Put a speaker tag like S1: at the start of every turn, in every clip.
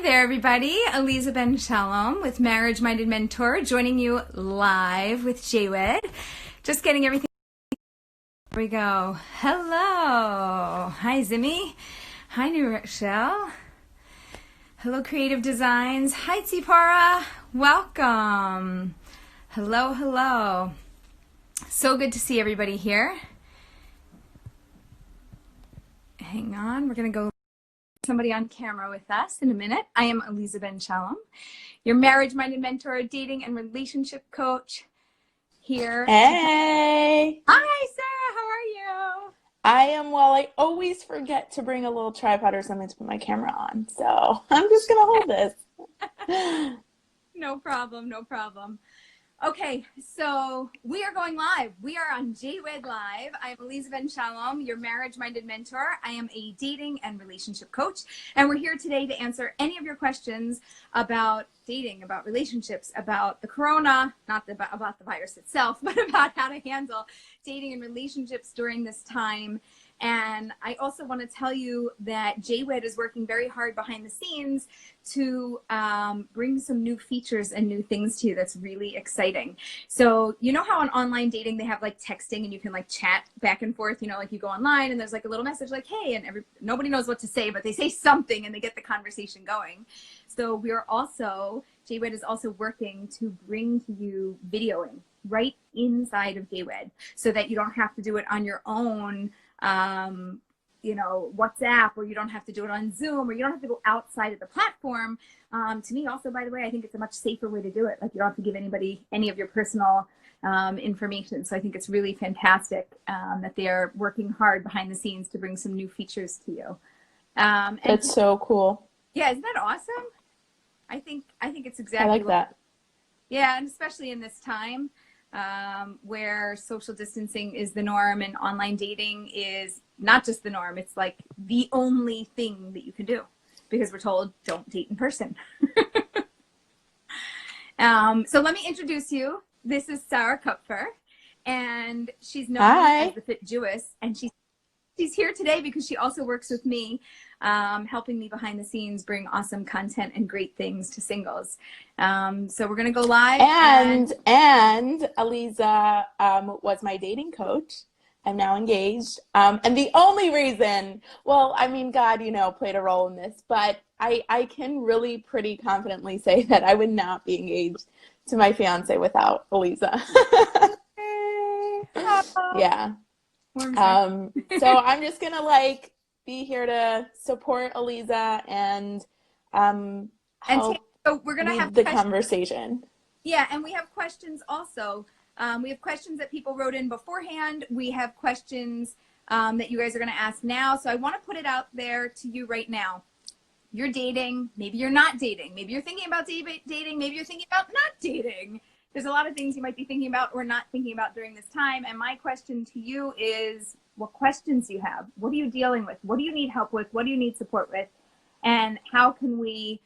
S1: there, everybody. Aliza Ben Shalom with Marriage Minded Mentor, joining you live with JWed. Just getting everything. Here we go. Hello. Hi, Zimmy. Hi, New Rochelle. Hello, Creative Designs. Hi, Tzipora. Welcome. Hello, hello. So good to see everybody here. Hang on. We're going to go somebody on camera with us in a minute. I am Aliza Ben Shalom, your marriage-minded mentor, dating and relationship coach here.
S2: Hey.
S1: Hi, Sarah. How are you?
S2: I am well. I always forget to bring a little tripod or something to put my camera on, so I'm just going to hold this.
S1: No problem. No problem. Okay, so we are going live. We are on JWed Live. I'm Aliza Ben Shalom, your marriage-minded mentor. I am a dating and relationship coach, and we're here today to answer any of your questions about dating, about relationships, about the corona, not about the virus itself, but about how to handle dating and relationships during this time. And I also want to tell you that JWed is working very hard behind the scenes to bring some new features and new things to you that's really exciting. So you know how on online dating they have like texting and you can like chat back and forth, you know, like you go online and there's like a little message like, hey, and nobody knows what to say, but they say something and they get the conversation going. So JWed is also working to bring to you videoing right inside of JWed so that you don't have to do it on your own WhatsApp, or you don't have to do it on Zoom, or you don't have to go outside of the platform. To me also, by the way, I think it's a much safer way to do it. Like you don't have to give anybody any of your personal information. So I think it's really fantastic that they are working hard behind the scenes to bring some new features to you.
S2: That's so cool.
S1: Yeah, isn't that awesome? I think it's exactly.
S2: I like that.
S1: Yeah, and especially in this time where social distancing is the norm and online dating is not just the norm, it's like the only thing that you can do because we're told don't date in person. So let me introduce you. This is Sarah Kupfer, and she's known as the Fit Jewess, and she's here today because she also works with me, helping me behind the scenes bring awesome content and great things to singles. So we're going to go live.
S2: And Aliza was my dating coach. I'm now engaged. And the only reason, well, I mean, God, played a role in this, but I can really pretty confidently say that I would not be engaged to my fiance without Aliza. Yeah. So I'm just going to be here to support Aliza and help
S1: so we're going to have
S2: the conversation.
S1: Yeah, and we have questions also. We have questions that people wrote in beforehand. We have questions that you guys are going to ask now. So I want to put it out there to you right now. You're dating. Maybe you're not dating. Maybe you're thinking about dating. Maybe you're thinking about not dating. There's a lot of things you might be thinking about or not thinking about during this time. And my question to you is, what questions do you have? What are you dealing with? What do you need help with? What do you need support with? And how can we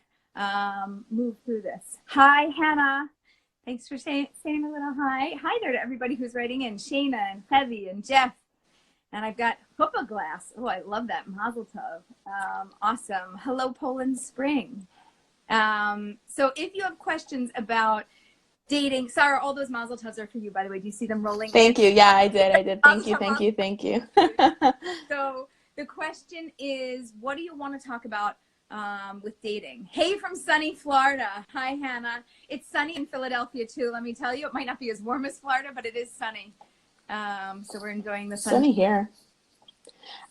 S1: move through this? Hi, Hannah. Thanks for saying a little hi. Hi there to everybody who's writing in. Shayna and Heavy and Jeff. And I've got Hoopa Glass. Oh, I love that. Mazel tov. Awesome. Hello, Poland Spring. So if you have questions about dating, Sarah, all those Mazel tovs are for you, by the way. Do you see them rolling?
S2: Thank you. Yeah, I did. Thank you.
S1: So the question is, what do you want to talk about with dating? Hey, from sunny Florida. Hi, Hannah. It's sunny in Philadelphia too. Let me tell you, it might not be as warm as Florida, but it is sunny. So we're enjoying the sun.
S2: Sunny here.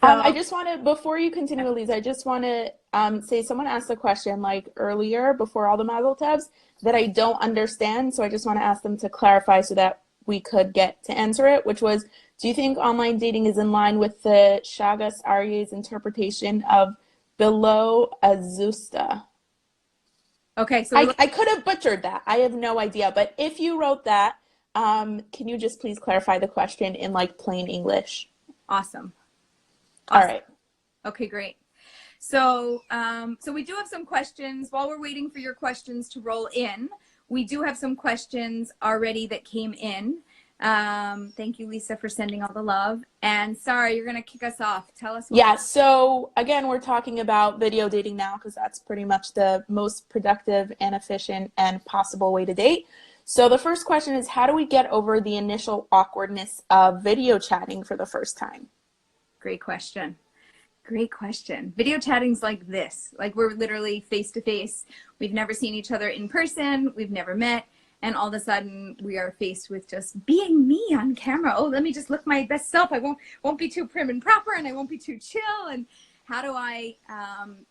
S2: I just want to, before you continue, Aliza, I just want to say someone asked a question earlier before all the Mazel tovs that I don't understand. So I just want to ask them to clarify so that we could get to answer it, which was, do you think online dating is in line with the Chagas Aryeh's interpretation of below Azusta?
S1: Okay, so
S2: I could have butchered that. I have no idea. But if you wrote that, can you just please clarify the question in plain English?
S1: Awesome.
S2: All right.
S1: Okay, great. So we do have some questions. While we're waiting for your questions to roll in, we do have some questions already that came in. Thank you, Lisa, for sending all the love. And Sarah, you're going to kick us off. Tell us.
S2: Yeah, so again, we're talking about video dating now because that's pretty much the most productive and efficient and possible way to date. So the first question is, how do we get over the initial awkwardness of video chatting for the first time?
S1: Great question. Great question. Video chatting's like this. Like we're literally face to face. We've never seen each other in person. We've never met. And all of a sudden we are faced with just being me on camera. Oh, let me just look my best self. I won't be too prim and proper, and I won't be too chill. And how do I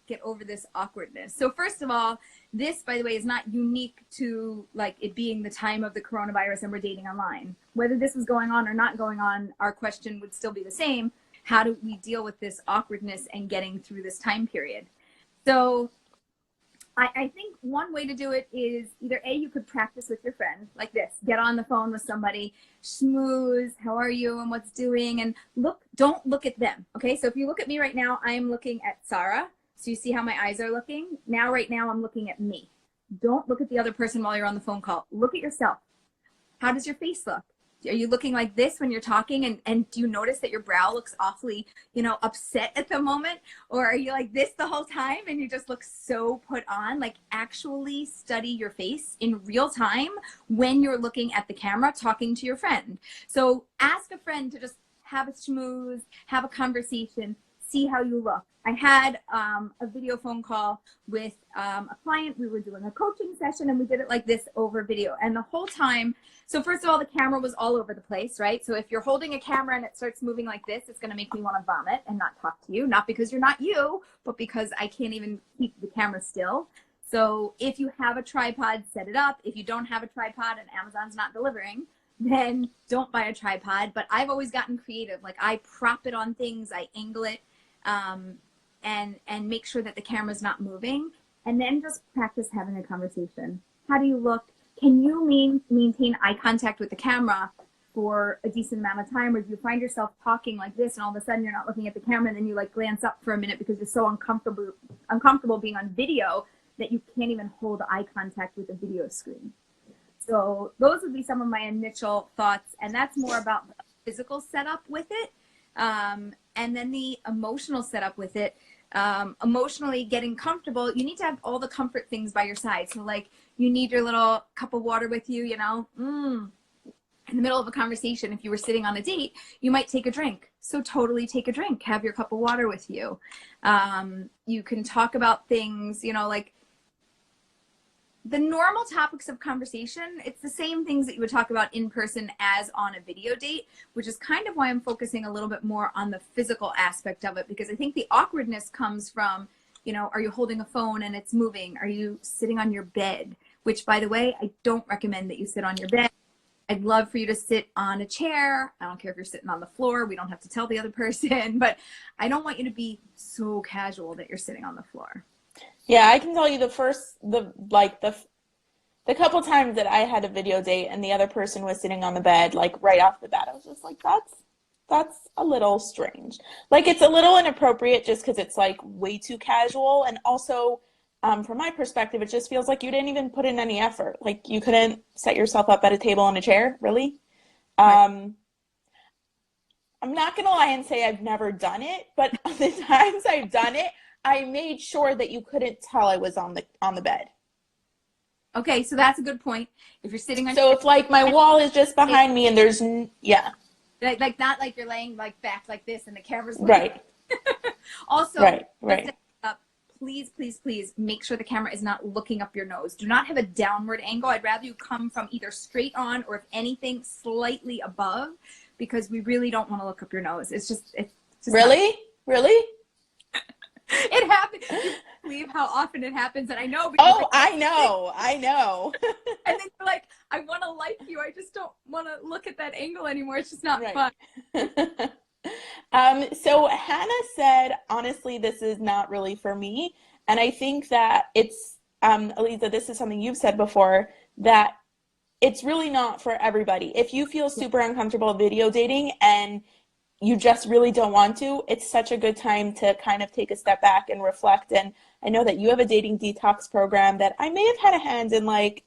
S1: get over this awkwardness? So first of all, this, by the way, is not unique to like it being the time of the coronavirus and we're dating online. Whether this was going on or not going on, our question would still be the same. How do we deal with this awkwardness and getting through this time period? So I think one way to do it is either A, you could practice with your friend like this, get on the phone with somebody, schmooze, how are you and what's doing, and don't look at them. Okay, so if you look at me right now, I am looking at Sarah. So you see how my eyes are looking? Now, right now, I'm looking at me. Don't look at the other person while you're on the phone call. Look at yourself. How does your face look? Are you looking like this when you're talking, and do you notice that your brow looks awfully, upset at the moment? Or are you like this the whole time and you just look so put on? Like actually study your face in real time when you're looking at the camera talking to your friend. So ask a friend to just have a schmooze, have a conversation, see how you look. I had a video phone call with a client. We were doing a coaching session and we did it like this over video. And the whole time, so first of all, the camera was all over the place, right? So if you're holding a camera and it starts moving like this, it's gonna make me wanna vomit and not talk to you. Not because you're not you, but because I can't even keep the camera still. So if you have a tripod, set it up. If you don't have a tripod and Amazon's not delivering, then don't buy a tripod. But I've always gotten creative. Like I prop it on things, I angle it, and make sure that the camera's not moving, and then just practice having a conversation. How do you look? Can you maintain eye contact with the camera for a decent amount of time, or do you find yourself talking like this and all of a sudden you're not looking at the camera and then you like glance up for a minute because you're so uncomfortable being on video that you can't even hold eye contact with a video screen? So those would be some of my initial thoughts, and that's more about the physical setup with it. And then the emotional setup with it, emotionally getting comfortable, you need to have all the comfort things by your side. So like you need your little cup of water with you, in the middle of a conversation. If you were sitting on a date, you might take a drink. So totally take a drink, have your cup of water with you. You can talk about things, like the normal topics of conversation. It's the same things that you would talk about in person as on a video date, which is kind of why I'm focusing a little bit more on the physical aspect of it, because I think the awkwardness comes from, are you holding a phone and it's moving? Are you sitting on your bed? Which, by the way, I don't recommend that you sit on your bed. I'd love for you to sit on a chair. I don't care if you're sitting on the floor. We don't have to tell the other person, but I don't want you to be so casual that you're sitting on the floor.
S2: Yeah, I can tell you the couple times that I had a video date and the other person was sitting on the bed, like right off the bat, I was just like, that's a little strange. Like it's a little inappropriate just because it's like way too casual. And also, from my perspective, it just feels like you didn't even put in any effort. Like you couldn't set yourself up at a table and a chair, really?
S1: Right.
S2: I'm not gonna lie and say I've never done it, but the times I've done it, I made sure that you couldn't tell I was on the bed.
S1: Okay, so that's a good point. If you're sitting on,
S2: so if like my wall is just behind me and there's
S1: like not like you're laying like back like this and the camera's
S2: right.
S1: Also,
S2: right.
S1: Please make sure the camera is not looking up your nose. Do not have a downward angle. I'd rather you come from either straight on or if anything slightly above, because we really don't want to look up your nose. It's just
S2: really.
S1: It happens. You believe how often it happens, and I know.
S2: Oh, I know.
S1: And then you're like, I want to like you. I just don't want to look at that angle anymore. It's just not fun.
S2: So Hannah said, honestly, this is not really for me. And I think that it's, Aliza, this is something you've said before, that it's really not for everybody. If you feel super uncomfortable video dating and you just really don't want to, it's such a good time to kind of take a step back and reflect. And I know that you have a dating detox program that I may have had a hand in, like,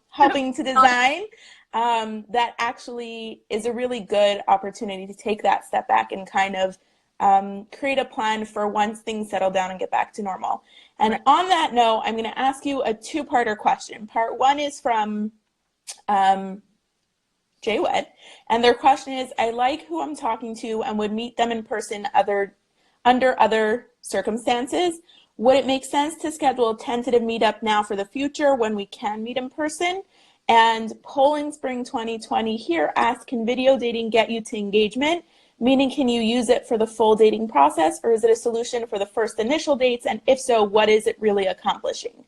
S2: helping to design. that actually is a really good opportunity to take that step back and kind of create a plan for once things settle down and get back to normal. And on that note, I'm going to ask you a two-parter question. Part one is from JWed, and their question is, I like who I'm talking to and would meet them in person under other circumstances. Would it make sense to schedule a tentative meetup now for the future when we can meet in person? And Poland Spring 2020 here asks, can video dating get you to engagement? Meaning, can you use it for the full dating process, or is it a solution for the first initial dates? And if so, what is it really accomplishing?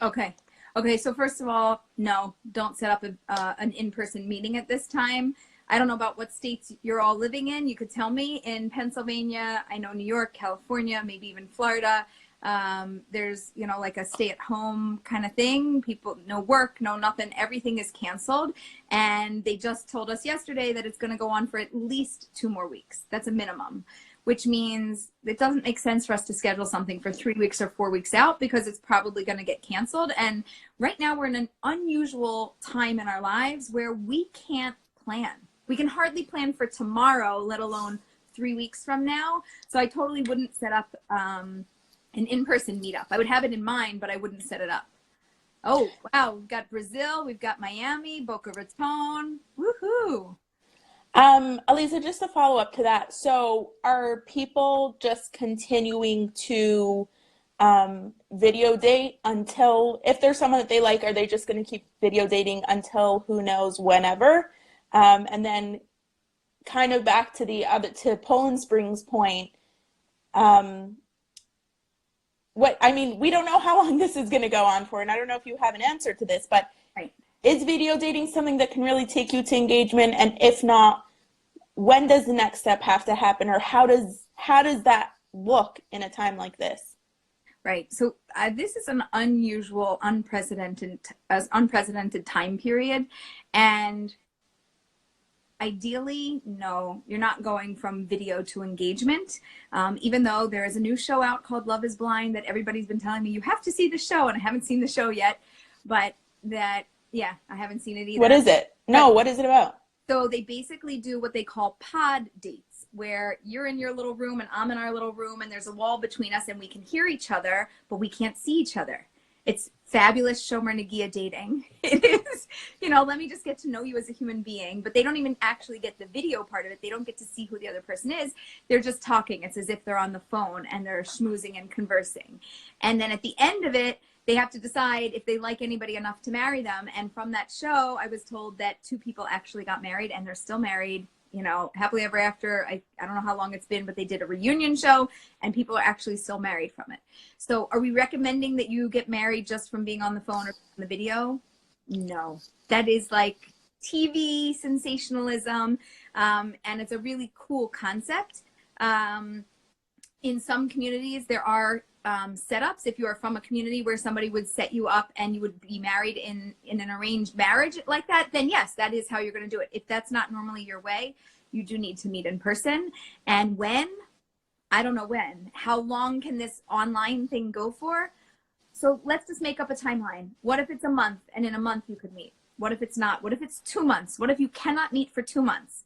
S1: Okay. Okay, so first of all, no, don't set up an in-person meeting at this time. I don't know about what states you're all living in. You could tell me. In Pennsylvania, I know New York, California, maybe even Florida. There's, you know, like a stay-at-home kind of thing. People, no work, no nothing. Everything is canceled. And they just told us yesterday that it's going to go on for at least 2 more weeks. That's a minimum, which means it doesn't make sense for us to schedule something for 3 weeks or 4 weeks out because it's probably going to get canceled. And right now we're in an unusual time in our lives where we can't plan. We can hardly plan for tomorrow, let alone 3 weeks from now. So I totally wouldn't set up an in-person meetup. I would have it in mind, but I wouldn't set it up. Oh, wow. We've got Brazil. We've got Miami, Boca Raton. Woohoo.
S2: Aliza, just to follow up to that. So are people just continuing to video date until, if there's someone that they like, are they just going to keep video dating until who knows whenever? And then kind of back to to Poland Springs point, we don't know how long this is going to go on for, and I don't know if you have an answer to this, but is video dating something that can really take you to engagement? And if not, when does the next step have to happen, or how does that look in a time like this?
S1: Right. So this is an unusual, unprecedented time period, and ideally, no, you're not going from video to engagement, even though there is a new show out called Love is Blind that everybody's been telling me you have to see the show, and I haven't seen the show yet, but yeah, I haven't seen it either.
S2: What is it? No, what is it about?
S1: So they basically do what they call pod dates, where you're in your little room and I'm in our little room and there's a wall between us and we can hear each other, but we can't see each other. It's fabulous Shomer Nagia dating. It is, let me just get to know you as a human being, but they don't even actually get the video part of it. They don't get to see who the other person is. They're just talking. It's as if they're on the phone and they're schmoozing and conversing. And then at the end of it, they have to decide if they like anybody enough to marry them. And from that show, I was told that 2 people actually got married and they're still married, happily ever after. I don't know how long it's been, but they did a reunion show and people are actually still married from it. So are we recommending that you get married just from being on the phone or on the video? No, that is like TV sensationalism. And it's a really cool concept. In some communities, there are setups. If you are from a community where somebody would set you up and you would be married in an arranged marriage like that, then yes, that is how you're going to do it. If that's not normally your way, you do need to meet in person. And when? I don't know when. How long can this online thing go for? So let's just make up a timeline. What if it's a month and in a month you could meet? What if it's not? What if it's 2 months? What if you cannot meet for 2 months?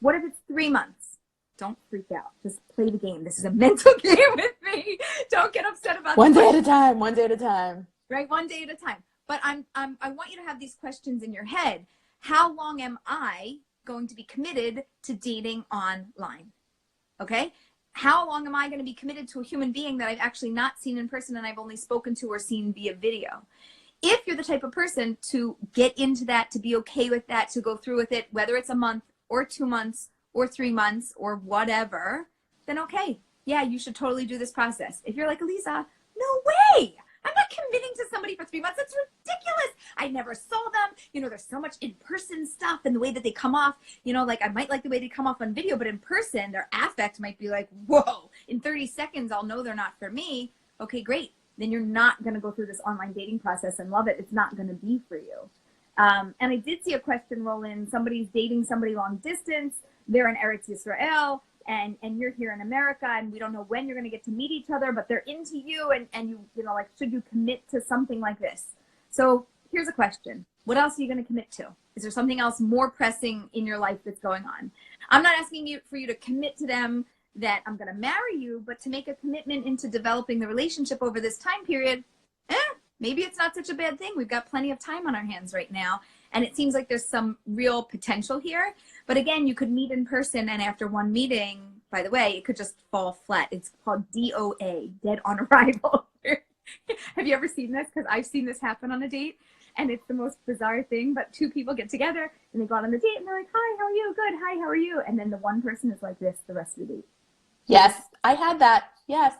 S1: What if it's 3 months? Don't freak out. Just play the game. This is a mental game with me. Don't get upset about
S2: one day at a time. One day at a time.
S1: Right, one day at a time. But I want you to have these questions in your head. How long am I going to be committed to dating online? Okay? How long am I going to be committed to a human being that I've actually not seen in person and I've only spoken to or seen via video? If you're the type of person to get into that, to be okay with that, to go through with it, whether it's a month or 2 months or 3 months or whatever, then okay, yeah, you should totally do this process. If you're like, Aliza, no way, I'm not committing to somebody for 3 months. That's ridiculous. I never saw them. There's so much in-person stuff and the way that they come off, like I might like the way they come off on video, but in person, their affect might be like, whoa, in 30 seconds, I'll know they're not for me. Okay, great. Then you're not going to go through this online dating process and love it. It's not going to be for you. And I did see a question roll in. Somebody's dating somebody long distance. They're in Eretz Yisrael, and you're here in America, and we don't know when you're going to get to meet each other, but they're into you, and you like, should you commit to something like this? So here's a question. What else are you going to commit to? Is there something else more pressing in your life that's going on? I'm not asking you for you to commit to them that I'm going to marry you, but to make a commitment into developing the relationship over this time period, maybe it's not such a bad thing. We've got plenty of time on our hands right now. And it seems like there's some real potential here. But again, you could meet in person, and after one meeting, by the way, it could just fall flat. It's called DOA, dead on arrival. Have you ever seen this? Because I've seen this happen on a date, and it's the most bizarre thing. But two people get together, and they go out on the date, and they're like, hi, how are you? Good. Hi, how are you? And then the one person is like this the rest of the date.
S2: Yes, I had that. Yes.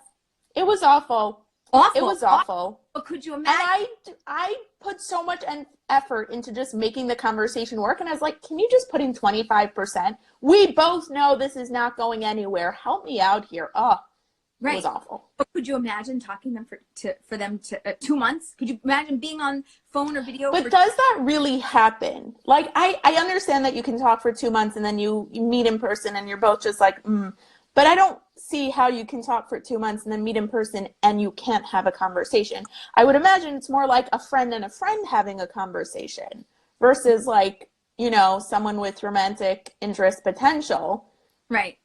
S2: It was awful.
S1: Awful.
S2: It was awful.
S1: But could you imagine?
S2: And I put so much effort into just making the conversation work. And I was like, can you just put in 25%? We both know this is not going anywhere. Help me out here. Oh, right. It was awful.
S1: But could you imagine talking them for them to 2 months? Could you imagine being on phone or video?
S2: But does that really happen? Like, I understand that you can talk for 2 months and then you meet in person and you're both just like, But I don't see how you can talk for 2 months and then meet in person and you can't have a conversation. I would imagine it's more like a friend and a friend having a conversation versus like, you know, someone with romantic interest potential.
S1: Right.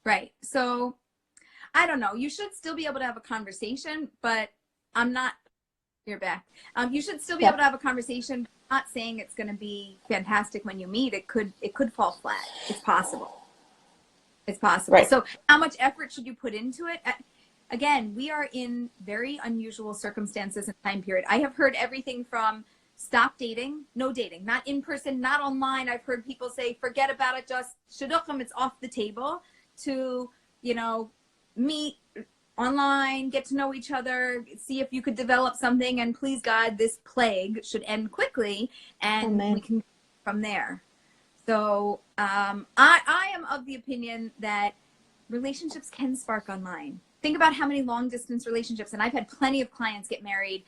S1: Right. So I don't know. You should still be able to have a conversation, but I'm not, you're back. You should still be able to have a conversation. I'm not saying it's going to be fantastic when you meet. It could fall flat. It's possible. It's possible. Right. So how much effort should you put into it? Again, we are in very unusual circumstances and time period. I have heard everything from stop dating, no dating, not in person, not online. I've heard people say, forget about it, just shidduchim, it's off the table, to, you know, meet online, get to know each other, see if you could develop something, and please God, this plague should end quickly, and we can go from there. So I am of the opinion that relationships can spark online. Think about how many long distance relationships, and I've had plenty of clients get married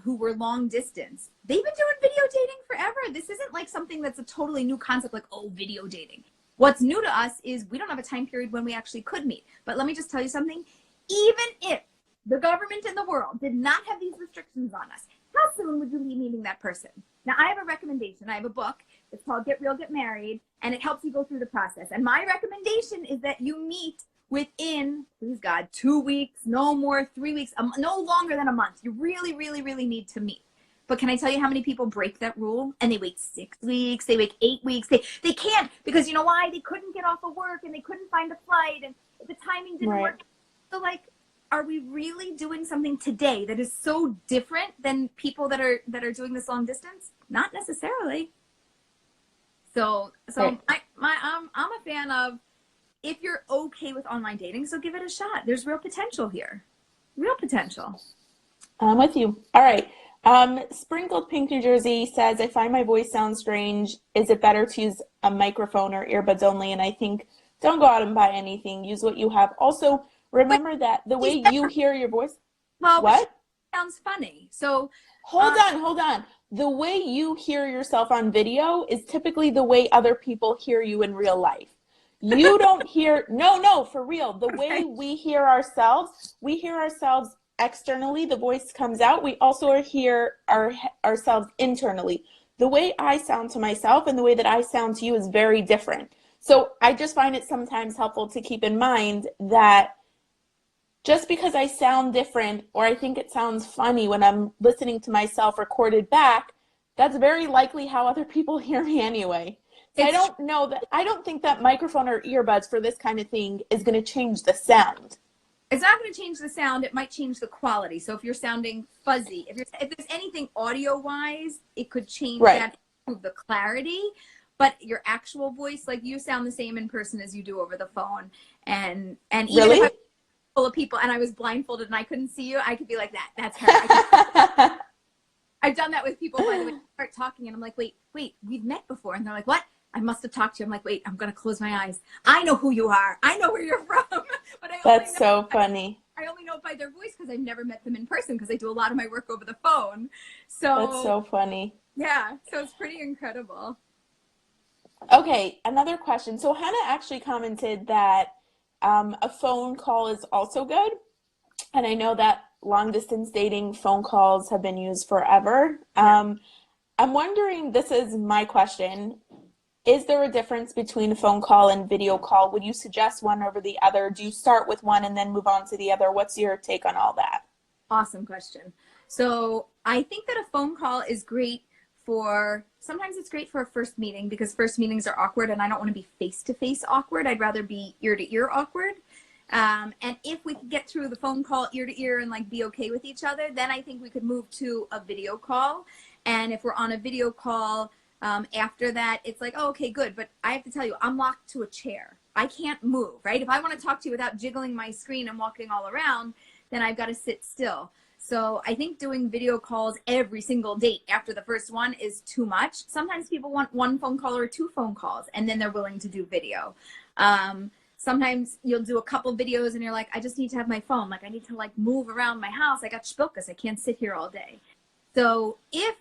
S1: who were long distance. They've been doing video dating forever. This isn't like something that's a totally new concept, like, oh, video dating. What's new to us is we don't have a time period when we actually could meet. But let me just tell you something. Even if the government and the world did not have these restrictions on us, how soon would you be meeting that person? Now, I have a recommendation. I have a book. It's called Get Real, Get Married, and it helps you go through the process. And my recommendation is that you meet within, please God, 2 weeks, no more, 3 weeks, no longer than a month. You really, really, really need to meet. But can I tell you how many people break that rule? And they wait 6 weeks, they wait 8 weeks. They can't, because you know why? They couldn't get off of work and they couldn't find a flight and the timing didn't work. So like, are we really doing something today that is so different than people that are doing this long distance? Not necessarily. So I'm a fan of, if you're okay with online dating, so give it a shot. There's real potential here. Real potential.
S2: I'm with you. All right. Sprinkled Pink New Jersey says, I find my voice sounds strange. Is it better to use a microphone or earbuds only? And I think don't go out and buy anything. Use what you have. Also, remember that the way you hear your voice.
S1: Well,
S2: what?
S1: Sounds funny. So
S2: hold on. The way you hear yourself on video is typically the way other people hear you in real life. You don't hear, no, for real. The way we hear ourselves externally, the voice comes out. We also hear ourselves internally. The way I sound to myself and the way that I sound to you is very different. So I just find it sometimes helpful to keep in mind that just because I sound different or I think it sounds funny when I'm listening to myself recorded back, that's very likely how other people hear me anyway. So I don't think that microphone or earbuds for this kind of thing is going to change the sound.
S1: It's not going to change the sound. It might change the quality. So if you're sounding fuzzy, if there's anything audio-wise, it could change that, improve the clarity. But your actual voice, like, you sound the same in person as you do over the phone. And even if I'm full of people and I was blindfolded and I couldn't see you, I could be like, that's her. I've done that with people, by the way. I start talking and I'm like, wait, we've met before. And they're like, what? I must have talked to you. I'm like, wait, I'm going to close my eyes. I know who you are. I know where you're from. But
S2: that's so funny.
S1: I only know it by their voice because I've never met them in person because I do a lot of my work over the phone. So
S2: that's so funny.
S1: Yeah. So it's pretty incredible.
S2: Okay. Another question. So Hannah actually commented that a phone call is also good. And I know that long distance dating, phone calls have been used forever. I'm wondering, this is my question. Is there a difference between a phone call and video call? Would you suggest one over the other? Do you start with one and then move on to the other? What's your take on all that?
S1: Awesome question. So I think that a phone call is great sometimes it's great for a first meeting, because first meetings are awkward and I don't want to be face-to-face awkward. I'd rather be ear-to-ear awkward. And if we could get through the phone call ear-to-ear and like be okay with each other, then I think we could move to a video call. And if we're on a video call, after that, it's like, oh, okay, good. But I have to tell you, I'm locked to a chair. I can't move, right? If I want to talk to you without jiggling my screen and walking all around, then I've got to sit still. So I think doing video calls every single date after the first one is too much. Sometimes people want one phone call or 2 phone calls, and then they're willing to do video. Sometimes you'll do a couple videos and you're like, I just need to have my phone. Like I need to like move around my house. I got shpilkus. I can't sit here all day. So if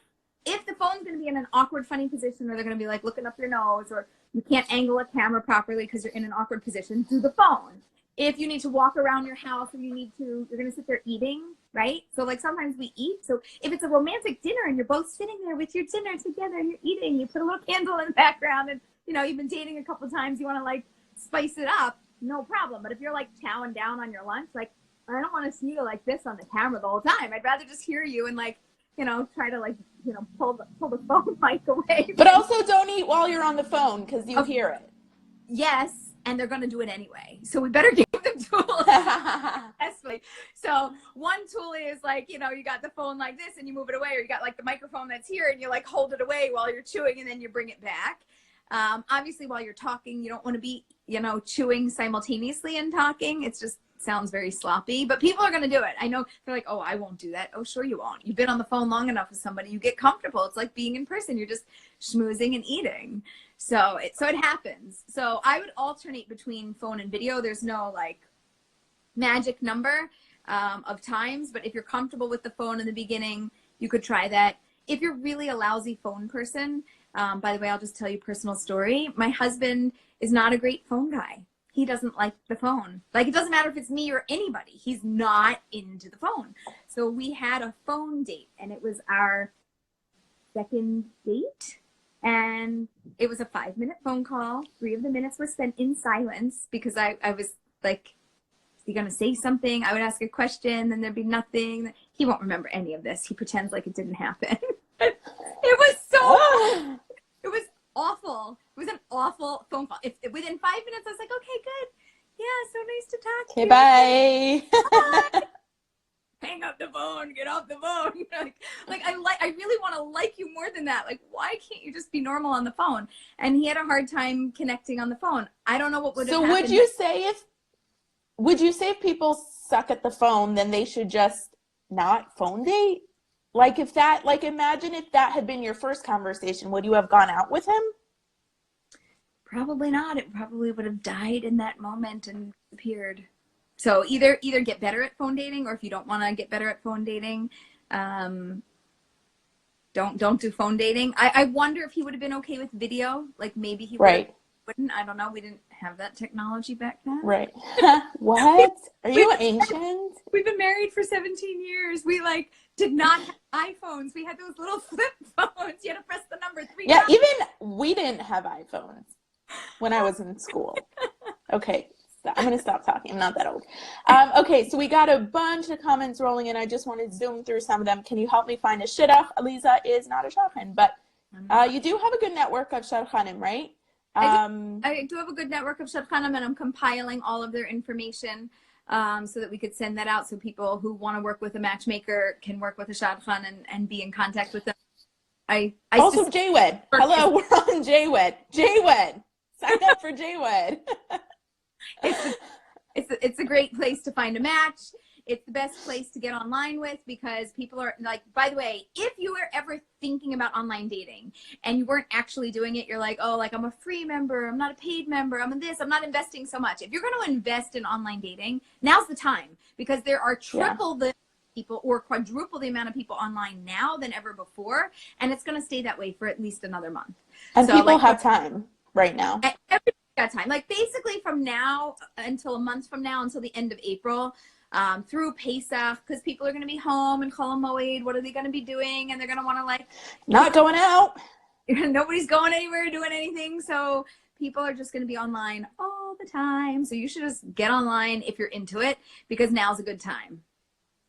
S1: the phone's going to be in an awkward, funny position, or they're going to be like looking up your nose, or you can't angle a camera properly because you're in an awkward position, do the phone. If you need to walk around your house or you're going to sit there eating, right? So like sometimes we eat. So if it's a romantic dinner and you're both sitting there with your dinner together and you're eating, you put a little candle in the background and, you know, you've been dating a couple times, you want to like spice it up, no problem. But if you're like chowing down on your lunch, like, I don't want to see you like this on the camera the whole time. I'd rather just hear you and like, you know, try to like, you know, pull the phone mic away.
S2: But also don't eat while you're on the phone because you hear it.
S1: Yes. And they're going to do it anyway. So we better give them tools. So one tool is like, you know, you got the phone like this and you move it away, or you got like the microphone that's here and you like hold it away while you're chewing and then you bring it back. Obviously while you're talking, you don't want to be, you know, chewing simultaneously and talking. It's just sounds very sloppy, but people are going to do it. I know they're like, oh, I won't do that. Oh, sure you won't. You've been on the phone long enough with somebody. You get comfortable. It's like being in person. You're just schmoozing and eating. So it happens. So I would alternate between phone and video. There's no like magic number of times, but if you're comfortable with the phone in the beginning, you could try that. If you're really a lousy phone person, by the way, I'll just tell you a personal story. My husband is not a great phone guy. He doesn't like the phone. Like, it doesn't matter if it's me or anybody. He's not into the phone. So we had a phone date, and it was our second date. And it was a 5-minute phone call. 3 of the minutes were spent in silence because I was like, is he going to say something? I would ask a question, then there'd be nothing. He won't remember any of this. He pretends like it didn't happen. It was so, it was awful. It was an awful phone call. If within 5 minutes, I was like, okay, good. Yeah, so nice to talk to you.
S2: Okay, bye.
S1: Hang up the phone, get off the phone. I really want to like you more than that. Like, why can't you just be normal on the phone? And he had a hard time connecting on the phone. I don't know what would have happened.
S2: So would you say if people suck at the phone, then they should just not phone date? Like imagine if that had been your first conversation, would you have gone out with him?
S1: Probably not. It probably would have died in that moment and disappeared. So either get better at phone dating, or if you don't want to get better at phone dating, don't do phone dating. I wonder if he would have been okay with video. Like maybe he wouldn't. I don't know. We didn't have that technology back then.
S2: Right. What? Are you ancient?
S1: We've been married for 17 years. We like did not have iPhones. We had those little flip phones. You had to press the number 3 times.
S2: Yeah, even we didn't have iPhones when I was in school. Okay. I'm going to stop talking. I'm not that old. Okay, so we got a bunch of comments rolling in. I just want to zoom through some of them. Can you help me find a shidduch? Aliza is not a shadchan, but you do have a good network of shadchanim, right?
S1: I do have a good network of shadchanim, and I'm compiling all of their information so that we could send that out so people who want to work with a matchmaker can work with a shadchan and be in contact with them.
S2: Also, JWed. Hello, we're on JWed. JWed. Sign up for JWed.
S1: It's a great place to find a match. It's the best place to get online with, because people are like, by the way, if you were ever thinking about online dating and you weren't actually doing it, you're like, oh, like I'm a free member, I'm not a paid member, I'm not investing so much. If you're going to invest in online dating, now's the time, because there are triple the people or quadruple the amount of people online now than ever before. And it's going to stay that way for at least another month.
S2: And so, people have time right now.
S1: Everybody's got time. Like basically from now until a month from now, until the end of April, through Pesach, because people are going to be home and Chol Hamoed. What are they going to be doing? And they're going to want to like
S2: not going out.
S1: Nobody's going anywhere doing anything. So people are just going to be online all the time. So you should just get online if you're into it, because now's a good time.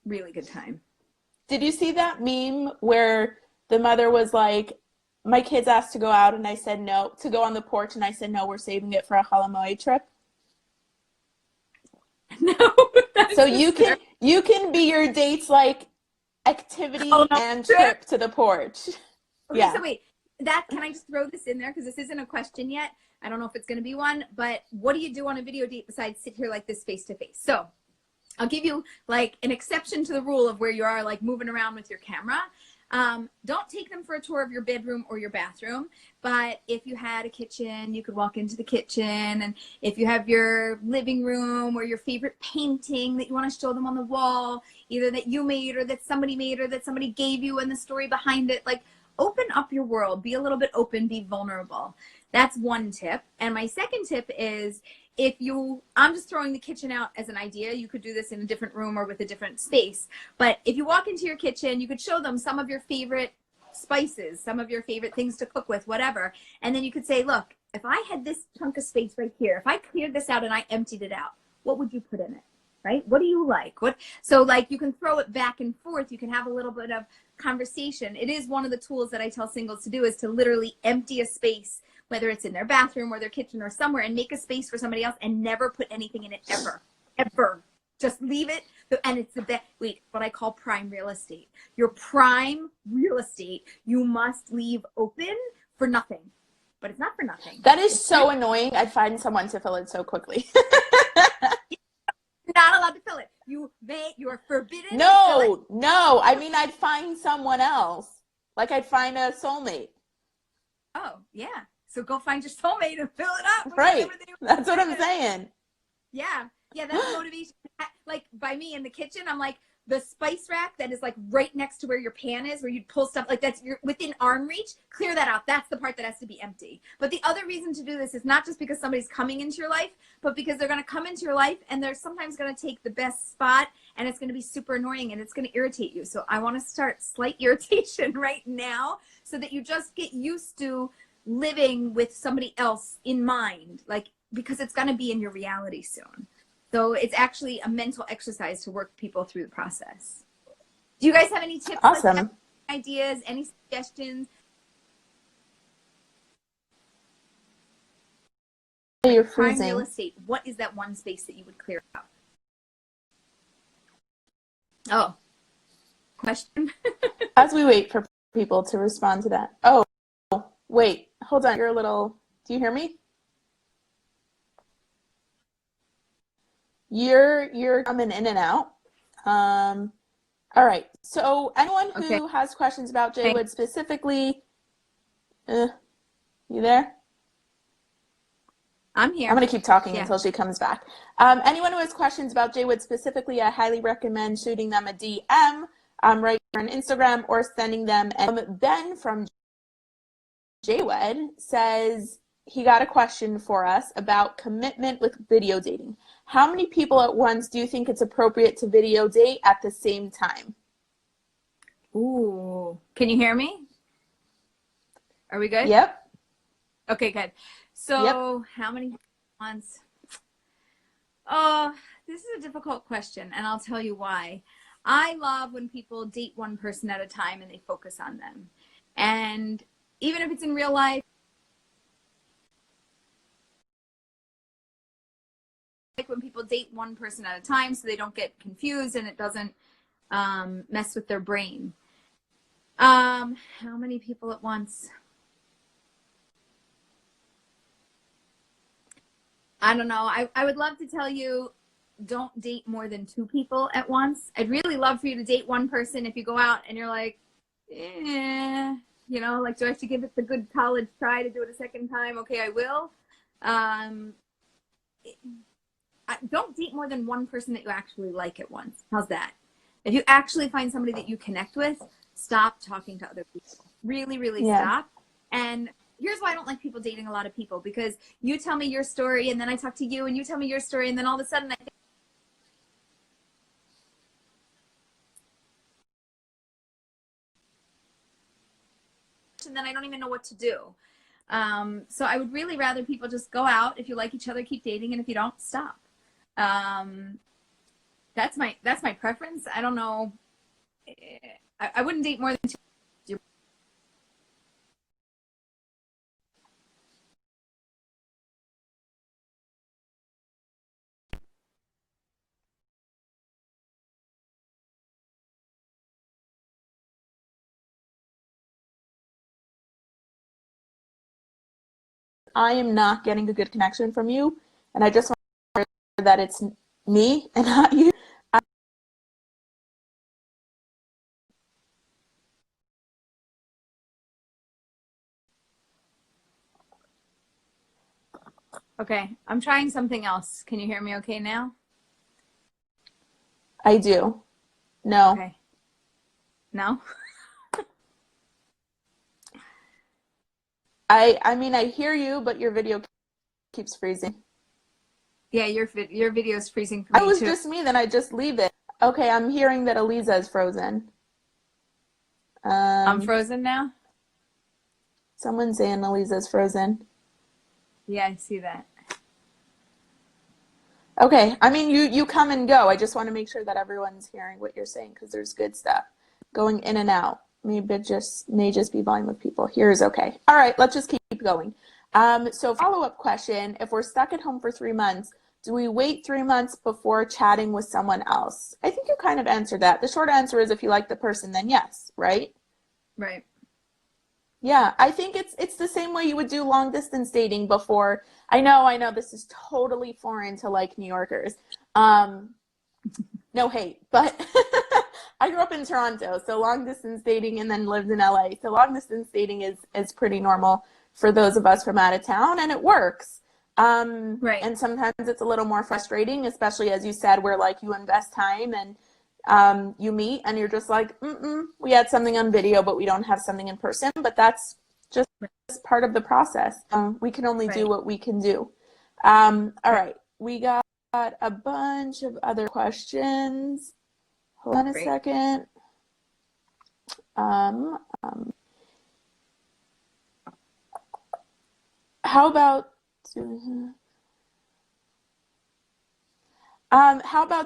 S1: Really good time.
S2: Did you see that meme where the mother was like, my kids asked to go out and I said no, to go on the porch, and I said no, we're saving it for a Chol Hamoed trip?
S1: No.
S2: So you can be your date's like activity and trip to the porch.
S1: Okay,
S2: yeah.
S1: So wait, can I just throw this in there, because this isn't a question yet. I don't know if it's going to be one, but what do you do on a video date besides sit here like this face to face? So I'll give you like an exception to the rule of where you are like moving around with your camera. Don't take them for a tour of your bedroom or your bathroom, but if you had a kitchen, you could walk into the kitchen, and if you have your living room or your favorite painting that you want to show them on the wall, either that you made or that somebody made or that somebody gave you, and the story behind it, like open up your world, be a little bit open, be vulnerable. That's one tip. And my second tip is, I'm just throwing the kitchen out as an idea. You could do this in a different room or with a different space. But if you walk into your kitchen, you could show them some of your favorite spices, some of your favorite things to cook with, whatever. And then you could say, look, if I had this chunk of space right here, if I cleared this out and I emptied it out, what would you put in it? Right? What do you like? So like you can throw it back and forth. You can have a little bit of conversation. It is one of the tools that I tell singles to do, is to literally empty a space, whether it's in their bathroom or their kitchen or somewhere, and make a space for somebody else and never put anything in it ever. Just leave it. And it's what I call prime real estate. Your prime real estate, you must leave open for nothing, but it's not for nothing.
S2: That is so annoying. I'd find someone to fill it so quickly.
S1: You're not allowed to fill it. You are forbidden.
S2: No. I mean, I'd find someone else. Like I'd find a soulmate.
S1: Oh, yeah. So go find your soulmate and fill it up.
S2: Right. That's what I'm saying.
S1: Yeah. Yeah, that's motivation. Like by me in the kitchen, I'm like, the spice rack that is like right next to where your pan is, where you'd pull stuff, like that's within arm reach, clear that out. That's the part that has to be empty. But the other reason to do this is not just because somebody's coming into your life, but because they're going to come into your life and they're sometimes going to take the best spot, and it's going to be super annoying and it's going to irritate you. So I want to start slight irritation right now, so that you just get used to living with somebody else in mind, like, because it's going to be in your reality soon. So it's actually a mental exercise to work people through the process. Do you guys have any tips?
S2: Awesome.
S1: Like that, ideas, any suggestions?
S2: You're
S1: Prime
S2: freezing.
S1: real estate. What is that one space that you would clear out? Oh, question.
S2: As we wait for people to respond to that. Oh, wait, hold on. You're a little, do you hear me? You're coming in and out. All right. So anyone who has questions about JWed specifically, you there?
S1: I'm here.
S2: I'm going to keep talking until she comes back. Anyone who has questions about JWed specifically, I highly recommend shooting them a DM right here on Instagram, or sending them. And Ben from JWed says he got a question for us about commitment with video dating. How many people at once do you think it's appropriate to video date at the same time?
S1: Ooh. Can you hear me? Are we good?
S2: Yep.
S1: Okay, good. So how many months? Oh, this is a difficult question, and I'll tell you why. I love when people date one person at a time and they focus on them. And even if it's in real life, like when people date one person at a time so they don't get confused and it doesn't mess with their brain. How many people at once? I don't know. I would love to tell you, don't date more than 2 people at once. I'd really love for you to date one person. If you go out and you're like, you know, like, do I have to give it the good college try to do it a second time? Okay, I will. Don't date more than one person that you actually like at once. How's that? If you actually find somebody that you connect with, stop talking to other people. Really, really stop. And here's why I don't like people dating a lot of people, because you tell me your story and then I talk to you and you tell me your story, and then all of a sudden I think and then I don't even know what to do. So I would really rather people just go out. If you like each other, keep dating, and if you don't, stop. That's my preference. I don't know. I wouldn't date more than two.
S2: I am not getting a good connection from you, and I just want to make sure that it's me and not you.
S1: Okay, I'm trying something else. Can you hear me okay now?
S2: I do. No.
S1: Okay. No?
S2: I mean, I hear you, but your video keeps freezing.
S1: Yeah, your video is freezing for me
S2: If it was
S1: too.
S2: just me, then I'd just leave it. Okay, I'm hearing that Eliza is frozen.
S1: I'm frozen now?
S2: Someone's saying Eliza's frozen.
S1: Yeah, I see that.
S2: Okay, I mean, you come and go. I just want to make sure that everyone's hearing what you're saying because there's good stuff going in and out. Maybe it may just be volume of people. Here's okay. All right, let's just keep going. So follow-up question, if we're stuck at home for 3 months, do we wait 3 months before chatting with someone else? I think you kind of answered that. The short answer is if you like the person, then yes, right?
S1: Right.
S2: Yeah, I think it's the same way you would do long distance dating before. I know this is totally foreign to like New Yorkers. No hate, but I grew up in Toronto, so long distance dating, and then lived in LA. So long distance dating is pretty normal for those of us from out of town, and it works.
S1: Right.
S2: And sometimes it's a little more frustrating, especially as you said, where like you invest time and you meet and you're just like, we had something on video, but we don't have something in person. But that's just part of the process. We can only do what we can do. All right, we got a bunch of other questions. Hold on a second. How about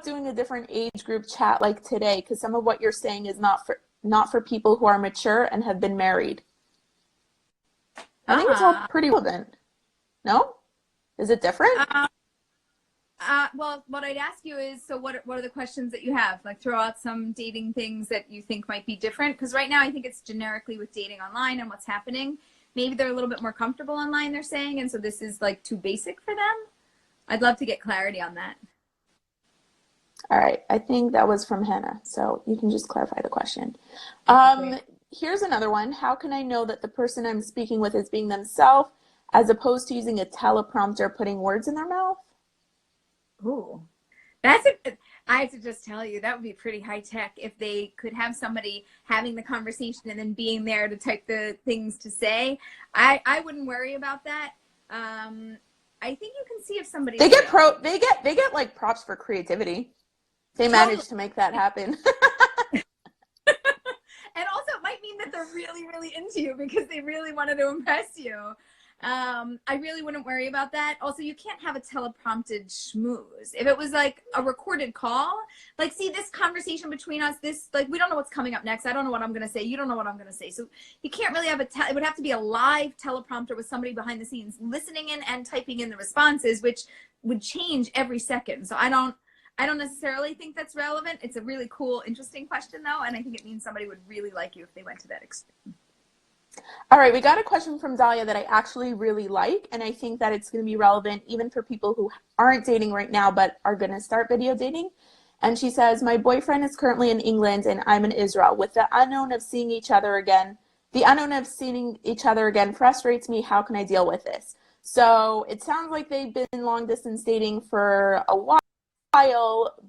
S2: doing a different age group chat like today? Because some of what you're saying is not for people who are mature and have been married. I think it's all pretty relevant. No? Is it different?
S1: Well, what I'd ask you is, so what are the questions that you have? Like, throw out some dating things that you think might be different. Because right now I think it's generically with dating online and what's happening. Maybe they're a little bit more comfortable online, they're saying, and so this is like too basic for them. I'd love to get clarity on that.
S2: All right, I think that was from Hannah, so you can just clarify the question. Here's another one. How can I know that the person I'm speaking with is being themselves as opposed to using a teleprompter putting words in their mouth?
S1: Ooh, I have to just tell you, that would be pretty high tech if they could have somebody having the conversation and then being there to type the things to say. I wouldn't worry about that. I think you can see if somebody
S2: they get like props for creativity. They managed to make that happen.
S1: And also it might mean that they're really, really into you because they really wanted to impress you. I really wouldn't worry about that. Also, you can't have a teleprompted schmooze. If it was like a recorded call, like, see, this conversation between us, like, we don't know what's coming up next. I don't know what I'm going to say. You don't know what I'm going to say. So you can't really have it would have to be a live teleprompter with somebody behind the scenes listening in and typing in the responses, which would change every second. So I don't necessarily think that's relevant. It's a really cool, interesting question, though, and I think it means somebody would really like you if they went to that extreme.
S2: All right, we got a question from Dahlia that I actually really like, and I think that it's going to be relevant even for people who aren't dating right now but are going to start video dating. And she says, my boyfriend is currently in England and I'm in Israel. With the unknown of seeing each other again, frustrates me. How can I deal with this? So it sounds like they've been long distance dating for a while,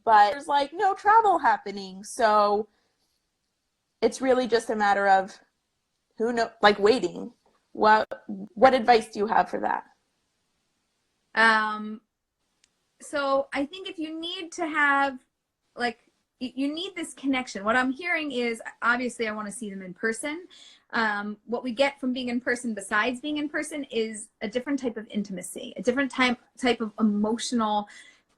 S2: but there's like no travel happening. So it's really just a matter of waiting. What advice do you have for that?
S1: So I think if you need to have, like, you need this connection. What I'm hearing is, obviously I want to see them in person. What we get from being in person, besides being in person, is a different type of intimacy, a different type of emotional,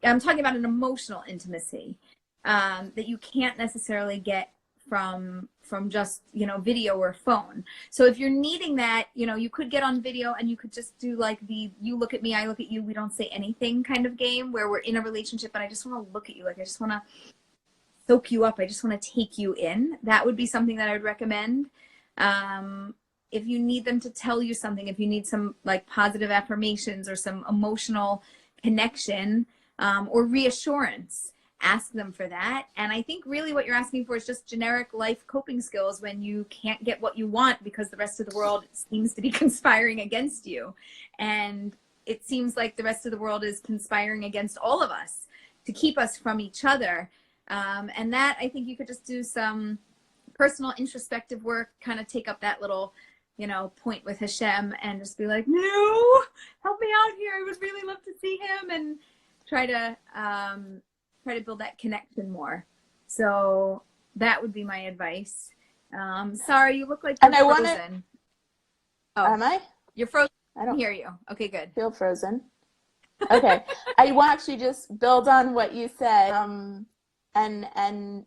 S1: I'm talking about an emotional intimacy that you can't necessarily get from just, you know, video or phone. So if you're needing that, you know, you could get on video and you could just do like the you look at me, I look at you, we don't say anything kind of game, where we're in a relationship and I just want to look at you, like I just want to soak you up, I just want to take you in. That would be something that I would recommend. If you need them to tell you something, if you need some like positive affirmations or some emotional connection or reassurance, ask them for that. And I think really what you're asking for is just generic life coping skills when you can't get what you want because the rest of the world seems to be conspiring against you. And it seems like the rest of the world is conspiring against all of us to keep us from each other. And that, I think you could just do some personal introspective work, kind of take up that little, you know, point with Hashem and just be like, no, help me out here. I would really love to see him, and try to build that connection more. So that would be my advice. Sorry, you look like you're frozen. Oh, am I? You're frozen. I don't hear you. Okay, good.
S2: Feel frozen. Okay. I want to actually just build on what you said and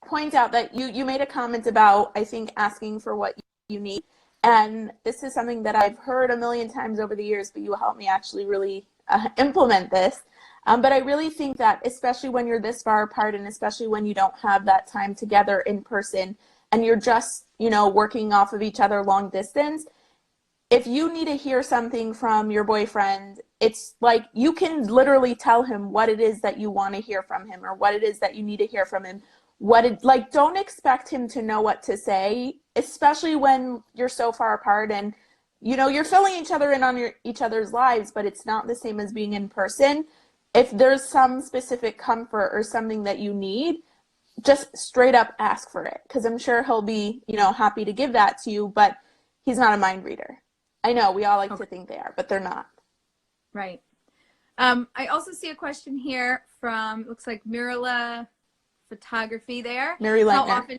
S2: point out that you made a comment about, I think, asking for what you need. And this is something that I've heard a million times over the years, but you helped me actually really implement this. But I really think that, especially when you're this far apart, and especially when you don't have that time together in person, and you're just, you know, working off of each other long distance, if you need to hear something from your boyfriend, it's like you can literally tell him what it is that you want to hear from him, or what it is that you need to hear from him. Like, don't expect him to know what to say, especially when you're so far apart and, you know, you're filling each other in on each other's lives, but it's not the same as being in person. If there's some specific comfort or something that you need, just straight up ask for it, because I'm sure he'll be, you know, happy to give that to you, but he's not a mind reader. I know we all like to think they are, but they're not.
S1: Right. I also see a question here from, looks like Mirala Photography there.
S2: Mary Leitner.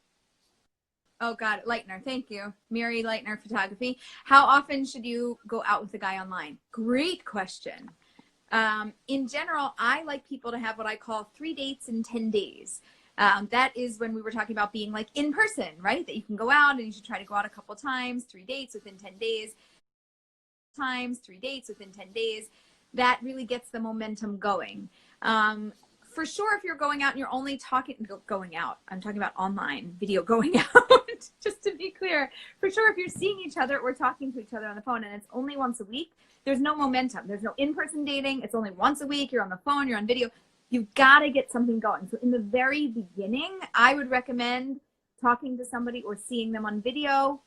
S1: Oh, got it. Leitner. Thank you. Mary Leitner Photography. How often should you go out with a guy online? Great question. In general, I like people to have what I call 3 dates in 10 days. That is when we were talking about being like in person, right? That you can go out and you should try to go out a couple times, 3 dates within 10 days. 3 dates within 10 days. That really gets the momentum going. For sure, if you're going out and you're only going out, I'm talking about online video going out, just to be clear. For sure, if you're seeing each other or talking to each other on the phone and it's only once a week, there's no momentum. There's no in-person dating. It's only once a week. You're on the phone, you're on video. You've got to get something going. So in the very beginning, I would recommend talking to somebody or seeing them on video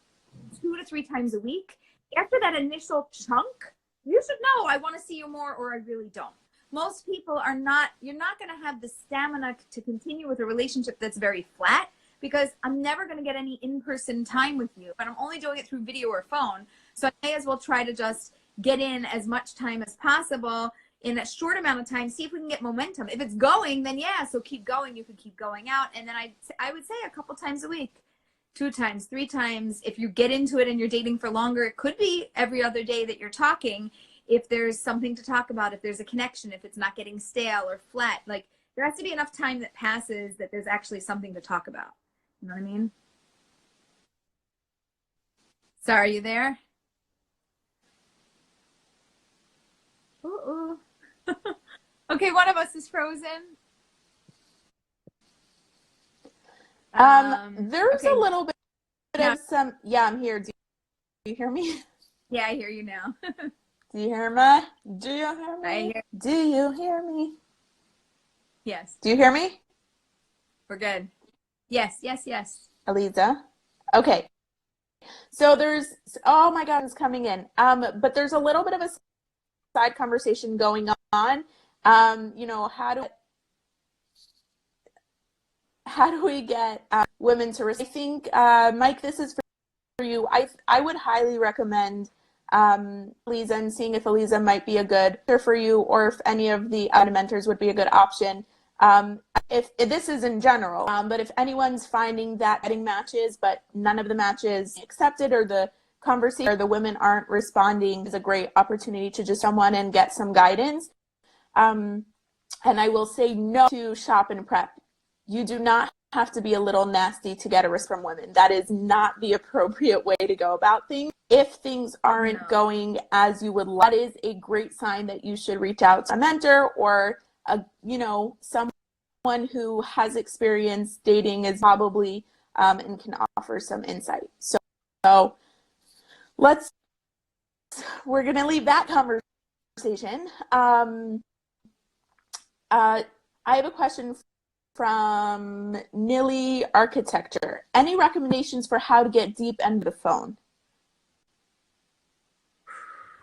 S1: 2 to 3 times a week. After that initial chunk, you should know, I want to see you more or I really don't. Most people are not, you're not going to have the stamina to continue with a relationship that's very flat, because I'm never going to get any in-person time with you, but I'm only doing it through video or phone. So I may as well try to just get in as much time as possible in a short amount of time, see if we can get momentum. If it's going, then yeah, so keep going. You could keep going out. And then I would say a couple times a week, 2 times, 3 times. If you get into it and you're dating for longer, it could be every other day that you're talking. If there's something to talk about, if there's a connection, if it's not getting stale or flat, like there has to be enough time that passes that there's actually something to talk about. You know what I mean? Sorry, are you there? Uh-oh. Okay, one of us is frozen.
S2: There's a little bit of some, yeah, I'm here. Do you hear me?
S1: Yeah, I hear you now.
S2: Do you hear me? Do you hear me? Do you hear me?
S1: Yes.
S2: Do you hear me?
S1: We're good. Yes, yes, yes.
S2: Aliza? Okay. So there's, oh my God, it's coming in. But there's a little bit of a side conversation going on. You know, how do we get women to receive? I think, Mike, this is for you. I would highly recommend Aliza, and seeing if Aliza might be a good fit for you, or if any of the mentors would be a good option. if this is in general, but if anyone's finding that getting matches, but none of the matches accepted, or the conversation or the women aren't responding, is a great opportunity to just someone and get some guidance. And I will say no to shop and prep. You do not have to be a little nasty to get a response from women. That is not the appropriate way to go about things. If things aren't going as you would like, that is a great sign that you should reach out to a mentor or someone who has experience dating is probably and can offer some insight. So we're going to leave that conversation. I have a question from Nilly Architecture. Any recommendations for how to get deep into the phone?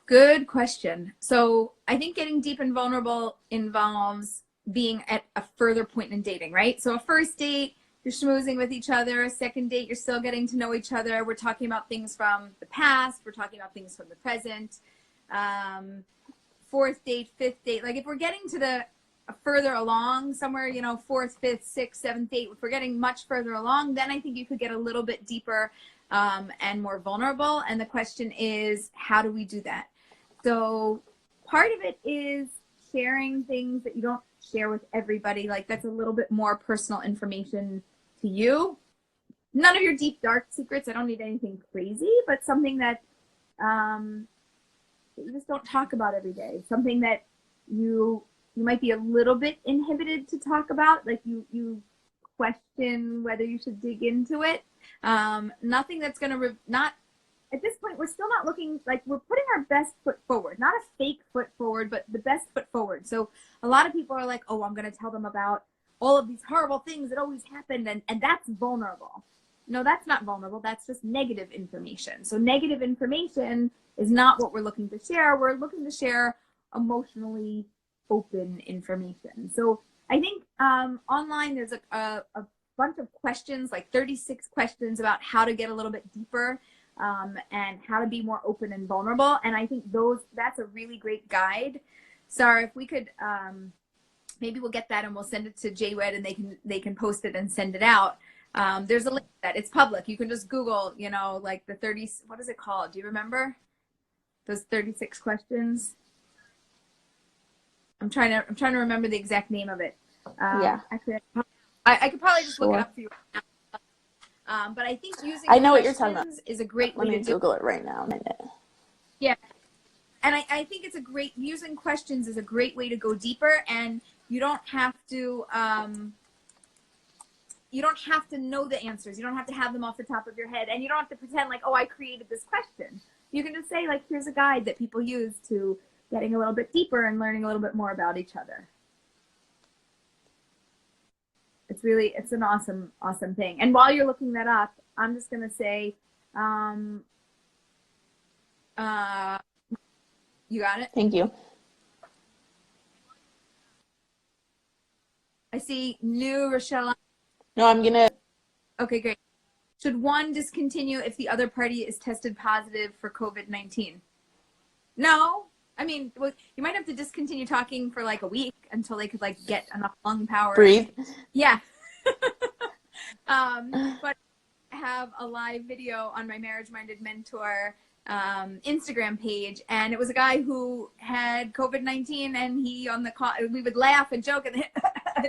S1: Good question. So I think getting deep and vulnerable involves being at a further point in dating, right? So a first date, you're schmoozing with each other. A second date, you're still getting to know each other. We're talking about things from the past. We're talking about things from the present. Fourth date, fifth date. Like if we're getting to further along somewhere, fourth, fifth, sixth, seventh date, if we're getting much further along, then I think you could get a little bit deeper and more vulnerable. And the question is, how do we do that? So part of it is sharing things that you don't share with everybody. Like that's a little bit more personal information to you. None of your deep, dark secrets. I don't need anything crazy, but something that you just don't talk about every day. Something that you might be a little bit inhibited to talk about. Like you question whether you should dig into it. Nothing that's going to not. At this point, we're still not looking like we're putting our best foot forward, not a fake foot forward, but the best foot forward. So a lot of people are like, oh, I'm going to tell them about all of these horrible things that always happened. And that's vulnerable. No, that's not vulnerable. That's just negative information. So negative information is not what we're looking to share. We're looking to share emotionally open information. So I think online there's a bunch of questions, like 36 questions about how to get a little bit deeper. And how to be more open and vulnerable. And I think that's a really great guide. Sarah, if we could, maybe we'll get that and we'll send it to JWed and they can post it and send it out. There's a link to that. It's public. You can just Google, like the 30, what is it called? Do you remember those 36 questions? I'm trying to remember the exact name of it.
S2: Yeah.
S1: Actually, I could probably just look it up for you right now. But I think using
S2: I know what you're talking about.
S1: Is a great way to do.
S2: Let me Google it right now.
S1: Yeah. And I think using questions is a great way to go deeper, and you don't have to know the answers. You don't have to have them off the top of your head, and you don't have to pretend like, oh, I created this question. You can just say, like, here's a guide that people use to getting a little bit deeper and learning a little bit more about each other. It's an awesome thing. And while you're looking that up, I'm just going to say, you got it?
S2: Thank you.
S1: I see new Rochelle.
S2: No, I'm going to.
S1: Okay, great. Should one discontinue if the other party is tested positive for COVID-19? No. I mean, you might have to discontinue talking for like a week until they could like get enough lung power.
S2: Breathe.
S1: Yeah. But I have a live video on my Marriage Minded Mentor Instagram page, and it was a guy who had COVID-19, and he on the call, we would laugh and joke, and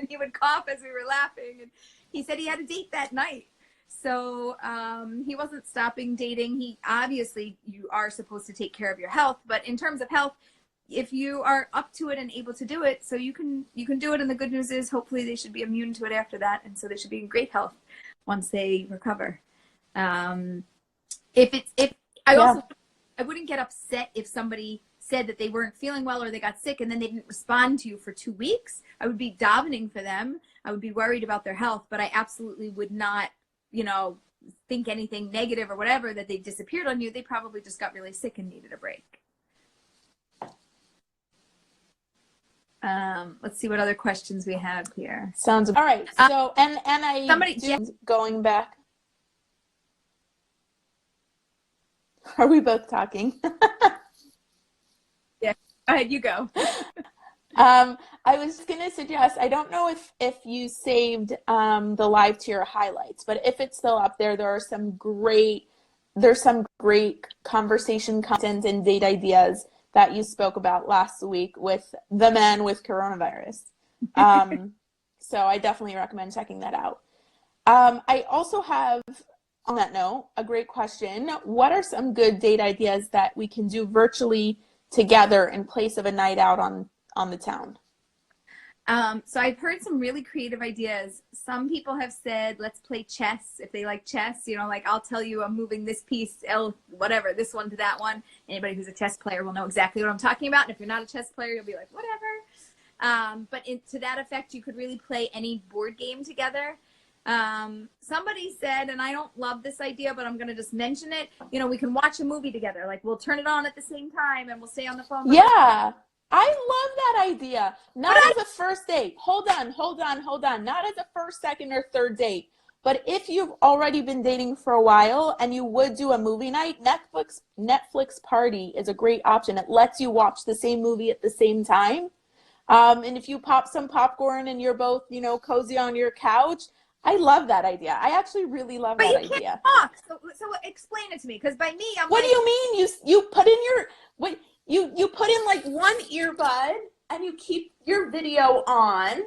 S1: he would cough as we were laughing, and he said he had a date that night. So he wasn't stopping dating. You are supposed to take care of your health, but in terms of health, if you are up to it and able to do it, so you can do it. And the good news is, hopefully, they should be immune to it after that, and so they should be in great health once they recover. I wouldn't get upset if somebody said that they weren't feeling well or they got sick and then they didn't respond to you for 2 weeks. I would be davening for them. I would be worried about their health, but I absolutely would not, think anything negative or whatever, that they disappeared on you. They probably just got really sick and needed a break. Let's see what other questions we have here.
S2: Sounds all right. So going back. Are we both talking?
S1: Yeah. Go ahead, you go.
S2: I was gonna suggest, I don't know if you saved the live to your highlights, but if it's still up there, there's some great conversation content and date ideas that you spoke about last week with the man with coronavirus. So I definitely recommend checking that out. I also have, on that note, a great question. What are some good date ideas that we can do virtually together in place of a night out on the town?
S1: So I've heard some really creative ideas. Some people have said, let's play chess if they like chess. You know, like I'll tell you I'm moving this piece, whatever, this one to that one. Anybody who's a chess player will know exactly what I'm talking about. And if you're not a chess player, you'll be like, whatever. But to that effect, you could really play any board game together. Somebody said, and I don't love this idea, but I'm going to just mention it. You know, we can watch a movie together. Like we'll turn it on at the same time and we'll stay on the phone.
S2: Yeah. I love that idea. Not as a first date. Hold on. Not as a first, second, or third date. But if you've already been dating for a while and you would do a movie night, Netflix Party is a great option. It lets you watch the same movie at the same time. And if you pop some popcorn and you're both, you know, cozy on your couch, I love that idea. I actually really love that idea.
S1: But you can't talk. So explain it to me, because by me, I'm
S2: What
S1: like,
S2: do you mean? You put in your you put in like one earbud and you keep your video on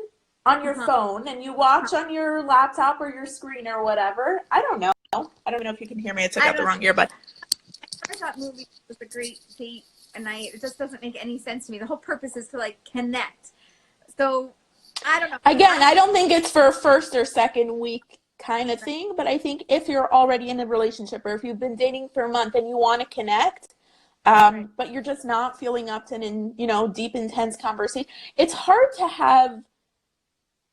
S2: your phone and you watch on your laptop or your screen or whatever. I don't know. I don't know if you can hear me. I took out the wrong earbud.
S1: I thought movie was a great date night. It just doesn't make any sense to me. The whole purpose is to like connect. So I don't know.
S2: Again, I don't think it's for a first or second week kind of thing, but I think if you're already in a relationship or if you've been dating for a month and you want to connect, but you're just not feeling up to an, you know, deep, intense conversation, it's hard to have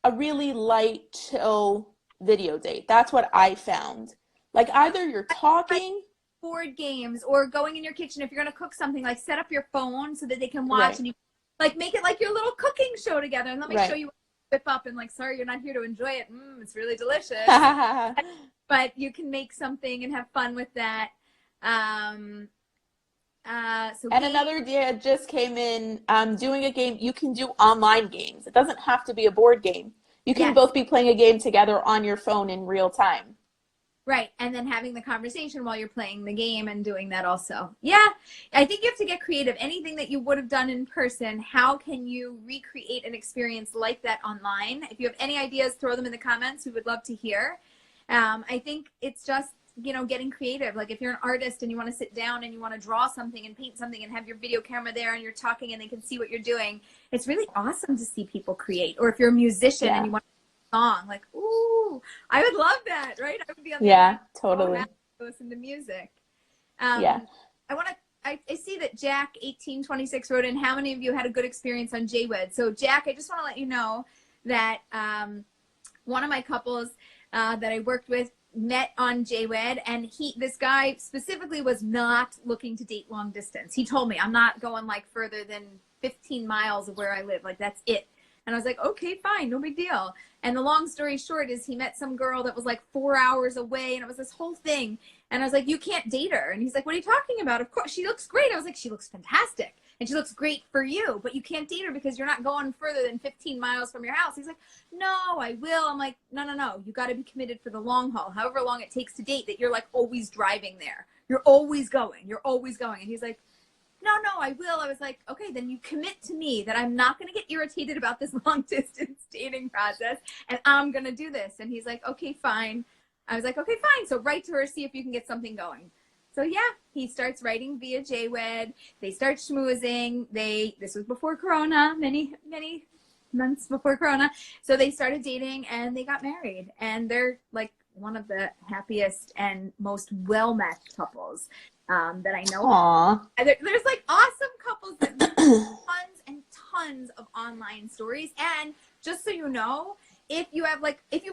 S2: a really light, chill video date. That's what I found. Like either you're talking,
S1: board games, or going in your kitchen. If you're going to cook something, like set up your phone so that they can watch, and you like make it like your little cooking show together, and let me show you what you whip up, and like, sorry, you're not here to enjoy it. It's really delicious. But you can make something and have fun with that.
S2: Another idea just came in, doing a game. You can do online games. It doesn't have to be a board game. You can both be playing a game together on your phone in real time.
S1: Right, and then having the conversation while you're playing the game and doing that also. Yeah, I think you have to get creative. Anything that you would have done in person, how can you recreate an experience like that online? If you have any ideas, throw them in the comments. We would love to hear. I think it's just, you know, getting creative. Like if you're an artist and you want to sit down and you want to draw something and paint something and have your video camera there and you're talking and they can see what you're doing, it's really awesome to see people create. Or if you're a musician and you want song, like, ooh, I would love that, right? I would be on the
S2: totally
S1: listen to music.
S2: I
S1: see that Jack 1826 wrote in, how many of you had a good experience on JWed? So Jack, I just want to let you know that one of my couples that I worked with met on JWed, and this guy specifically was not looking to date long distance. He told me, I'm not going like further than 15 miles of where I live, like that's it. And I was like, okay, fine, no big deal. And the long story short is he met some girl that was like 4 hours away, and it was this whole thing. And I was like, you can't date her. And he's like, what are you talking about? Of course, she looks great. I was like, she looks fantastic. And she looks great for you, but you can't date her because you're not going further than 15 miles from your house. He's like, no, I will. I'm like, no. You got to be committed for the long haul. However long it takes to date, that you're like always driving there. You're always going. And he's like, no, I will. I was like, okay, then you commit to me that I'm not going to get irritated about this long distance dating process, and I'm going to do this. And he's like, okay, fine. I was like, okay, fine. So write to her, see if you can get something going. So yeah, he starts writing via JWed. They start schmoozing. This was before Corona, many months before Corona. So they started dating and they got married, and they're like one of the happiest and most well-matched couples that I know.
S2: Aww.
S1: There's like awesome couples that do tons and tons of online stories. And just so you know, if you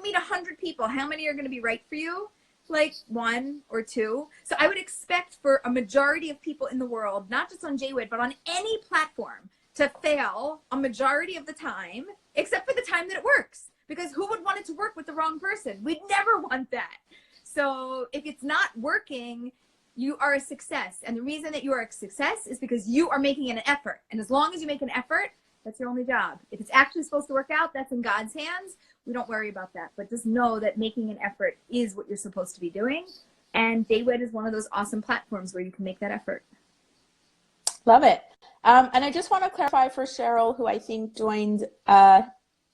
S1: meet 100 people, how many are going to be right for you? Like 1 or 2. So I would expect for a majority of people in the world, not just on JWed, but on any platform, to fail a majority of the time, except for the time that it works. Because who would want it to work with the wrong person? We'd never want that. So if it's not working, you are a success. And the reason that you are a success is because you are making an effort. And as long as you make an effort, That's your only job. If it's actually supposed to work out, that's in God's hands. We don't worry about that. But just know that making an effort is what you're supposed to be doing. And JWed is one of those awesome platforms where you can make that effort.
S2: Love it. And I just want to clarify for Cheryl, who I think joined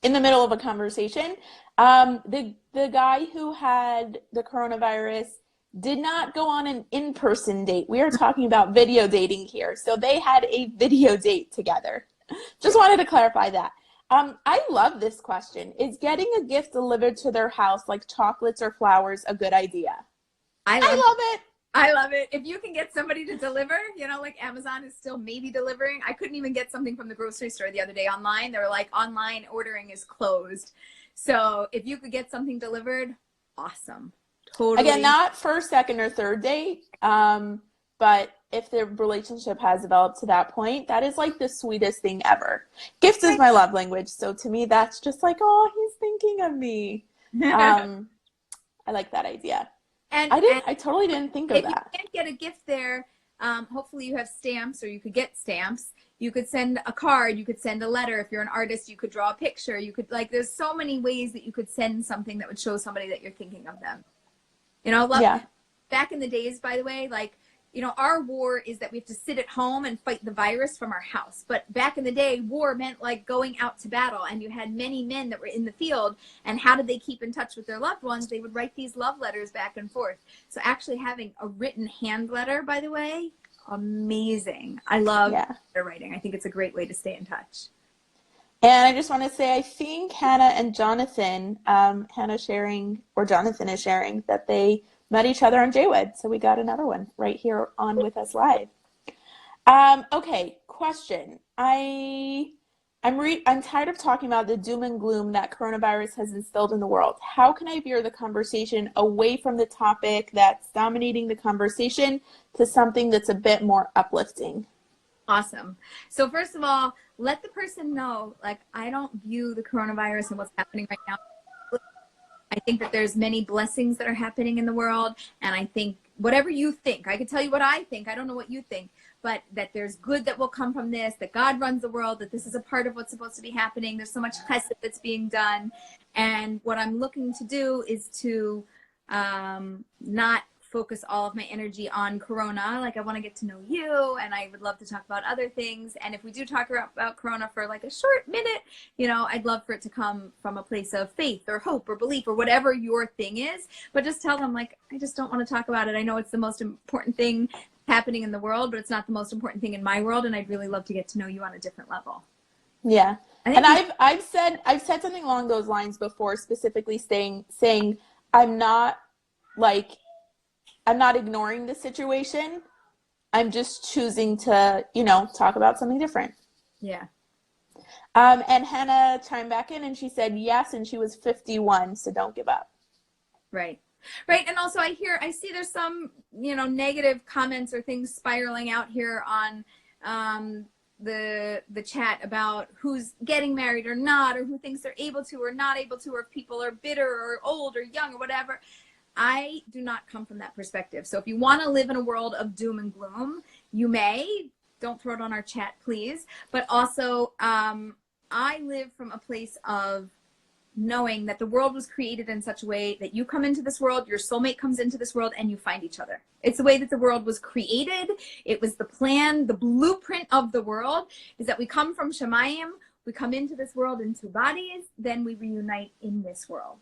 S2: in the middle of a conversation. The guy who had the coronavirus did not go on an in-person date. We are talking about video dating here. So they had a video date together. Just wanted to clarify that. I love this question. Is getting a gift delivered to their house, like chocolates or flowers, a good idea? I love it.
S1: I love it. If you can get somebody to deliver, you know, like Amazon is still maybe delivering. I couldn't even get something from the grocery store the other day online. They were like, online ordering is closed. So if you could get something delivered, awesome. Totally.
S2: Again, not first, second, or third date, but if the relationship has developed to that point, that is like the sweetest thing ever. Gifts is my love language. So to me, that's just like, oh, he's thinking of me. I like that idea. I totally didn't think of that.
S1: If you can't get a gift there, hopefully you have stamps, or you could get stamps. You could send a card. You could send a letter. If you're an artist, you could draw a picture. You could, like, there's so many ways that you could send something that would show somebody that you're thinking of them. You know, back in the days, by the way, like, you know, our war is that we have to sit at home and fight the virus from our house. But back in the day, war meant like going out to battle, and you had many men that were in the field. And how did they keep in touch with their loved ones? They would write these love letters back and forth. So actually having a written hand letter, by the way, amazing. I love letter writing. I think it's a great way to stay in touch.
S2: And I just want to say, I think Hannah and Jonathan, Jonathan is sharing that they met each other on JWed. So we got another one right here on With Us Live. Okay, question. I'm tired of talking about the doom and gloom that coronavirus has instilled in the world. How can I veer the conversation away from the topic that's dominating the conversation to something that's a bit more uplifting?
S1: Awesome. So first of all, let the person know, like, I don't view the coronavirus and what's happening right now. I think that there's many blessings that are happening in the world. And I think whatever you think, I can tell you what I think. I don't know what you think, but that there's good that will come from this, that God runs the world, that this is a part of what's supposed to be happening. There's so much chesed that's being done. And what I'm looking to do is to not focus all of my energy on Corona. Like, I want to get to know you, and I would love to talk about other things. And if we do talk about Corona for like a short minute, you know, I'd love for it to come from a place of faith or hope or belief or whatever your thing is. But just tell them, like, I just don't want to talk about it. I know it's the most important thing happening in the world, but it's not the most important thing in my world. And I'd really love to get to know you on a different level.
S2: Yeah. And I've said something along those lines before, specifically saying I'm not ignoring the situation. I'm just choosing to, you know, talk about something different.
S1: Yeah.
S2: And Hannah chimed back in and she said yes, and she was 51, so don't give up.
S1: Right. Right. And also I see there's some, you know, negative comments or things spiraling out here on the chat about who's getting married or not, or who thinks they're able to or not able to, or if people are bitter or old or young or whatever. I do not come from that perspective. So if you want to live in a world of doom and gloom, you may. Don't throw it on our chat, please. But also, I live from a place of knowing that the world was created in such a way that you come into this world, your soulmate comes into this world, and you find each other. It's the way that the world was created. It was the plan, the blueprint of the world is that we come from Shemayim, we come into this world in two bodies, then we reunite in this world.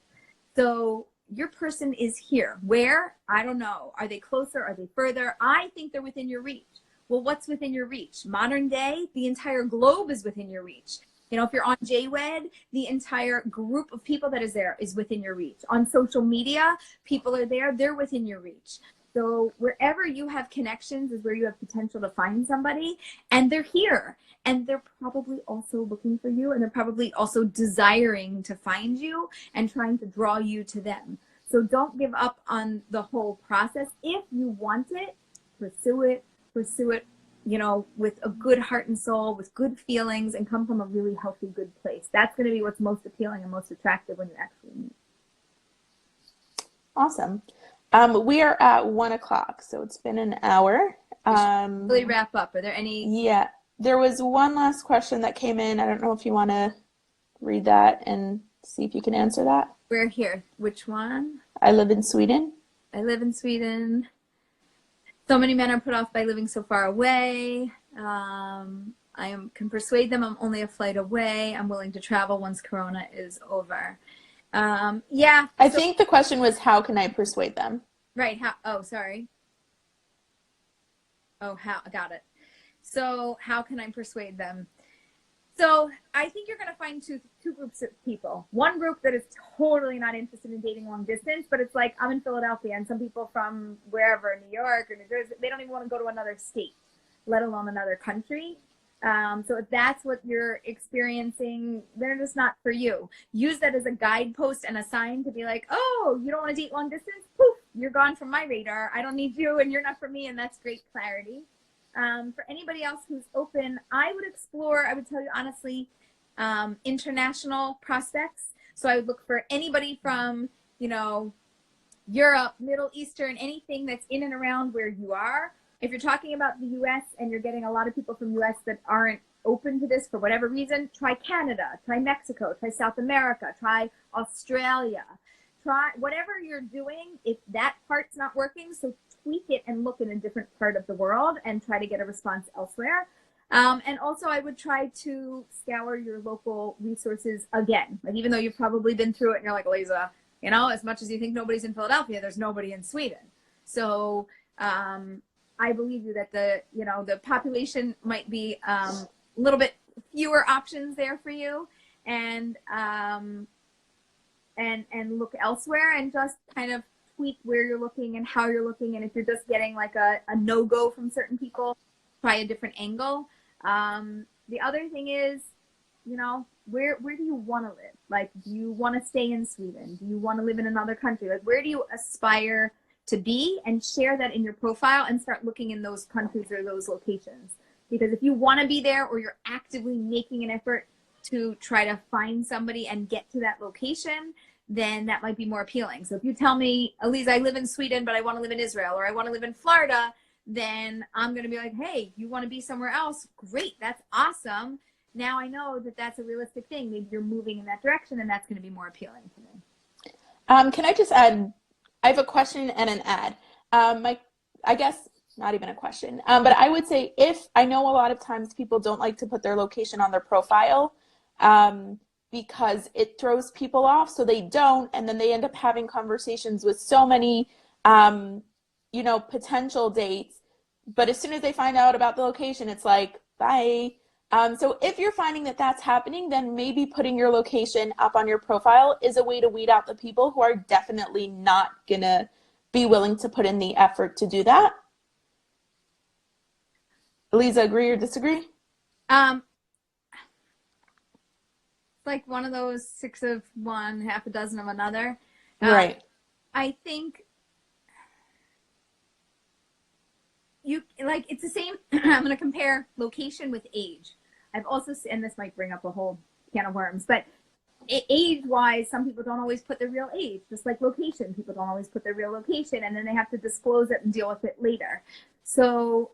S1: So your person is here. Where? I don't know. Are they closer? Are they further? I think they're within your reach. Well, what's within your reach? Modern day, the entire globe is within your reach. You know, if you're on JWed, the entire group of people that is there is within your reach. On social media, people are there, they're within your reach. So wherever you have connections is where you have potential to find somebody, and they're here. And they're probably also looking for you, and they're probably also desiring to find you and trying to draw you to them. So don't give up on the whole process. If you want it, pursue it, you know, with a good heart and soul, with good feelings, and come from a really healthy, good place. That's going to be what's most appealing and most attractive when you actually meet.
S2: Awesome. We are at 1 o'clock, so it's been an hour.
S1: Really wrap up. Are there any?
S2: Yeah. There was one last question that came in. I don't know if you want to read that and see if you can answer that.
S1: We're here. Which one?
S2: I live in Sweden.
S1: I live in Sweden. So many men are put off by living so far away. Can persuade them I'm only a flight away. I'm willing to travel once Corona is over. Yeah.
S2: I think the question was, how can I persuade them?
S1: Right. Sorry. Got it. So how can I persuade them? So I think you're going to find two groups of people. One group that is totally not interested in dating long distance, but it's like, I'm in Philadelphia, and some people from wherever, New York or New Jersey, they don't even want to go to another state, let alone another country. So if that's what you're experiencing, they're just not for you. Use that as a guidepost and a sign to be like, oh, you don't want to date long distance? Poof, you're gone from my radar. I don't need you, and you're not for me, and that's great clarity. For anybody else who's open, I would tell you honestly, international prospects. So I would look for anybody from, Europe, Middle Eastern, anything that's in and around where you are. If you're talking about the US and you're getting a lot of people from US that aren't open to this for whatever reason, try Canada, try Mexico, try South America, try Australia. Try whatever you're doing. If that part's not working, so tweak it and look in a different part of the world and try to get a response elsewhere. And also I would try to scour your local resources again. Like, even though you've probably been through it and you're like, Lisa, as much as you think nobody's in Philadelphia, there's nobody in Sweden. So I believe you that the population might be a little bit fewer options there for you, and look elsewhere and just kind of tweak where you're looking and how you're looking. And if you're just getting like a no-go from certain people, try a different angle. The other thing is, where do you want to live? Like, do you want to stay in Sweden? Do you want to live in another country? Like, where do you aspire to be? And share that in your profile and start looking in those countries or those locations. Because if you want to be there, or you're actively making an effort to try to find somebody and get to that location, then that might be more appealing. So if you tell me, Elise, I live in Sweden, but I want to live in Israel, or I want to live in Florida, then I'm going to be like, hey, you want to be somewhere else? Great. That's awesome. Now I know that that's a realistic thing. Maybe you're moving in that direction, and that's going to be more appealing to me.
S2: Can I just add, I have a question and an ad. I guess not even a question, but I would say, if I know a lot of times people don't like to put their location on their profile, because it throws people off, so they don't, and then they end up having conversations with so many, potential dates, but as soon as they find out about the location, it's like, bye. So if you're finding that that's happening, then maybe putting your location up on your profile is a way to weed out the people who are definitely not gonna be willing to put in the effort to do that. Elisa, agree or disagree?
S1: Like one of those 6 of one, half a dozen of another.
S2: Right.
S1: I think it's the same. I'm going to compare location with age. I've also, and this might bring up a whole can of worms, but age-wise, some people don't always put their real age, just like location. People don't always put their real location, and then they have to disclose it and deal with it later. So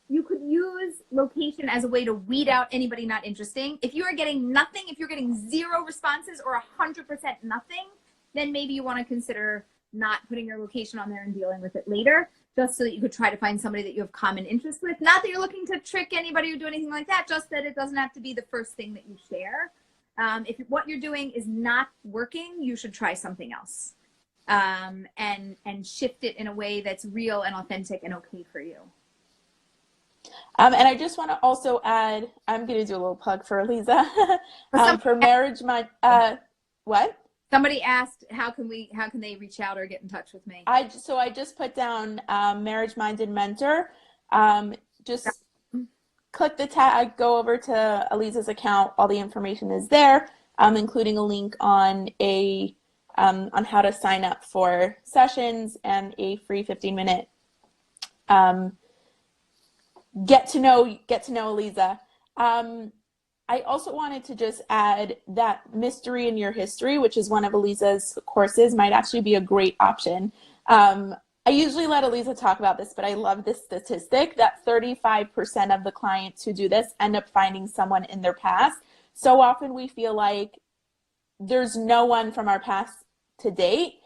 S1: you could use location as a way to weed out anybody not interesting. If you are getting nothing, if you're getting 0 responses or 100% nothing, then maybe you want to consider not putting your location on there and dealing with it later, just so that you could try to find somebody that you have common interest with. Not that you're looking to trick anybody or do anything like that, just that it doesn't have to be the first thing that you share. If what you're doing is not working, you should try something else, and shift it in a way that's real and authentic and okay for you.
S2: And I just want to also add, I'm going to do a little plug for Elisa. For Marriage Mind, what?
S1: Somebody asked, how can they reach out or get in touch with me?
S2: So I just put down Marriage Minded Mentor. Just click the tag, go over to Elisa's account. All the information is there, including a link on how to sign up for sessions and a free 15-minute get to know Elisa. I also wanted to just add that Mystery in Your History, which is one of Elisa's courses, might actually be a great option. I usually let Eliza talk about this, but I love this statistic that 35% of the clients who do this end up finding someone in their past. So often we feel like there's no one from our past to date.